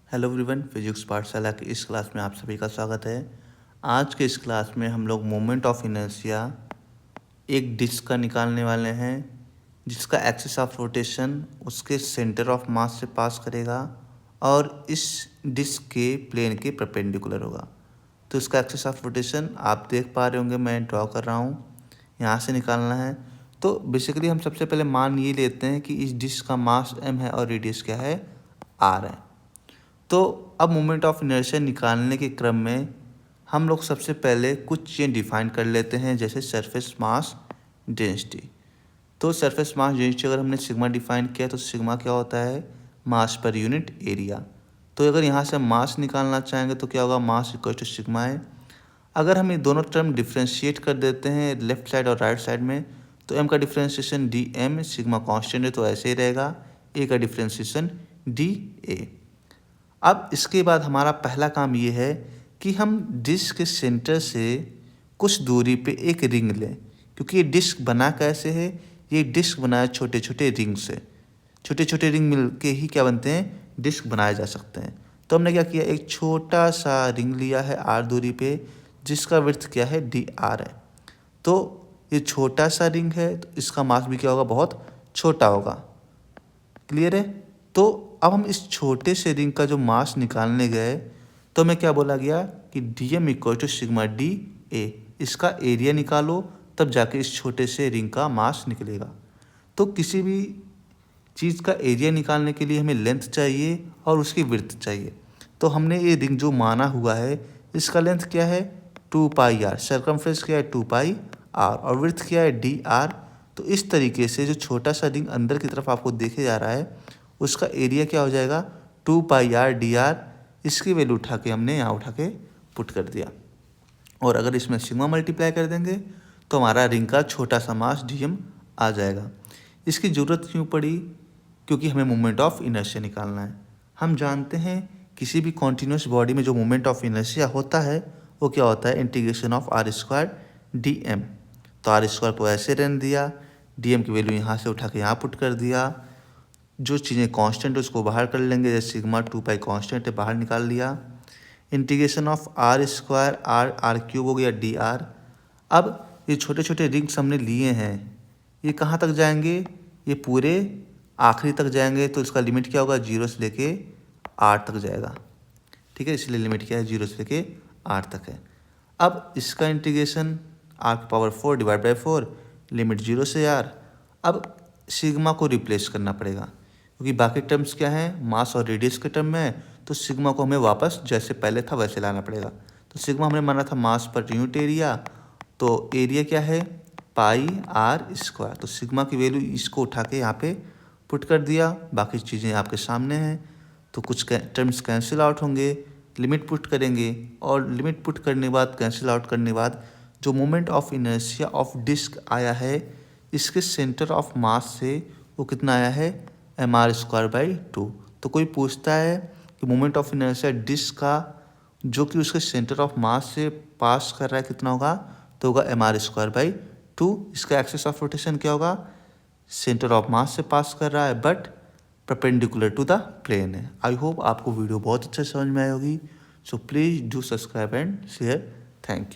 Hello everyone, physics पाठशाला की इस क्लास में आप सभी का स्वागत है। आज के इस क्लास में हम लोग मोमेंट ऑफ इनर्शिया एक डिस्क का निकालने वाले हैं जिसका एक्सिस ऑफ रोटेशन उसके सेंटर ऑफ मास से पास करेगा और इस डिस्क के प्लेन के परपेंडिकुलर होगा। तो इसका एक्सिस ऑफ रोटेशन आप देख पा रहे होंगे, मैं ड्रॉ कर रहा हूँ, यहाँ से निकालना है। तो बेसिकली हम सबसे पहले मान ये लेते हैं कि इस डिस्क का मास m है और रेडियस क्या है, r है। तो अब मोमेंट ऑफ इनर्शिया निकालने के क्रम में हम लोग सबसे पहले कुछ चीज़ें डिफाइन कर लेते हैं, जैसे सरफेस मास डेंसिटी। तो सरफेस मास डेंसिटी अगर हमने सिग्मा डिफाइन किया तो सिग्मा क्या होता है, मास पर यूनिट एरिया। तो अगर यहाँ से मास निकालना चाहेंगे तो क्या होगा, मास इक्वल टू सिग्मा है। अगर हम ये दोनों टर्म डिफ्रेंशिएट कर देते हैं लेफ्ट साइड और राइट साइड में, तो एम का differentiation d m, sigma constant है तो ऐसे ही रहेगा, ए का डिफ्रेंशिएशन डी ए। अब इसके बाद हमारा पहला काम ये है कि हम डिस्क के सेंटर से कुछ दूरी पे एक रिंग लें, क्योंकि ये डिस्क बना कैसे है, ये डिस्क बनाया छोटे छोटे रिंग से। छोटे छोटे रिंग मिल के ही क्या बनते हैं, डिस्क बनाए जा सकते हैं। तो हमने क्या किया, एक छोटा सा रिंग लिया है आर दूरी पे, जिसका विड्थ क्या है, डी आर है। तो ये छोटा सा रिंग है तो इसका मास भी क्या होगा, बहुत छोटा होगा। क्लियर है। तो अब हम इस छोटे से रिंग का जो मास निकालने गए तो हमें क्या बोला गया कि d m equal to sigma d a, इसका एरिया निकालो तब जाके इस छोटे से रिंग का मास निकलेगा। तो किसी भी चीज़ का एरिया निकालने के लिए हमें लेंथ चाहिए और उसकी विड्थ चाहिए। तो हमने ये रिंग जो माना हुआ है इसका लेंथ क्या है, 2 पाई आर, सर्कमफ्रेंस क्या है 2 पाई आर और विड्थ क्या है डी आर। तो इस तरीके से जो छोटा सा रिंग अंदर की तरफ आपको देखे जा रहा है उसका एरिया क्या हो जाएगा, 2 पाई आर डी आर। इसकी वैल्यू उठा के हमने यहाँ उठा के पुट कर दिया, और अगर इसमें सिग्मा मल्टीप्लाई कर देंगे तो हमारा रिंग का छोटा सा मास डी एम आ जाएगा। इसकी ज़रूरत क्यों पड़ी, क्योंकि हमें मोमेंट ऑफ इनर्शिया निकालना है। हम जानते हैं किसी भी कॉन्टिन्यूस बॉडी में जो मोमेंट ऑफ इनर्शिया होता है वो क्या होता है, integration of r square d m. तो आर स्क्वायर को ऐसे रहने दिया, डी एम की वैल्यू यहाँ से उठा के यहाँ पुट कर दिया। जो चीज़ें कांस्टेंट है उसको बाहर कर लेंगे, जैसे सिग्मा 2 पाई कांस्टेंट है, बाहर निकाल लिया। Integration of r square r r cube हो गया डी आर। अब ये छोटे छोटे रिंग्स हमने लिए हैं, ये कहाँ तक जाएंगे, ये पूरे आखिरी तक जाएंगे। तो इसका लिमिट क्या होगा, 0 से लेके 8 तक जाएगा। ठीक है, इसलिए लिमिट क्या है, 0 से लेके 8 तक है। अब इसका इंटीग्रेशन आर की पावर 4 डिवाइड बाई 4, लिमिट 0 से आर। अब सिग्मा को रिप्लेस करना पड़ेगा, क्योंकि बाकी टर्म्स क्या हैं, मास और रेडियस के टर्म में है, तो सिग्मा को हमें वापस जैसे पहले था वैसे लाना पड़ेगा। तो सिग्मा हमने माना था मास पर यूनिट एरिया, तो एरिया क्या है, पाई आर स्क्वायर। तो सिग्मा की वैल्यू इसको उठा के यहाँ पे पुट कर दिया, बाकी चीज़ें आपके सामने हैं। तो कुछ टर्म्स कैंसिल आउट होंगे, लिमिट पुट करेंगे, और लिमिट पुट करने के बाद कैंसिल आउट करने के बाद जो moment of inertia of disc आया है इसके सेंटर ऑफ मास से वो कितना आया है, एम आर स्क्वायर बाई 2। तो कोई पूछता है कि मोमेंट ऑफ इनर्शिया डिस्क का जो कि उसके सेंटर ऑफ मास से पास कर रहा है कितना होगा, तो होगा एम आर स्क्वायर बाई 2। इसका एक्सिस ऑफ रोटेशन क्या होगा, सेंटर ऑफ मास से पास कर रहा है but perpendicular to the plane है। आई होप आपको वीडियो बहुत अच्छे समझ में आई होगी। So please do subscribe and share. Thank you.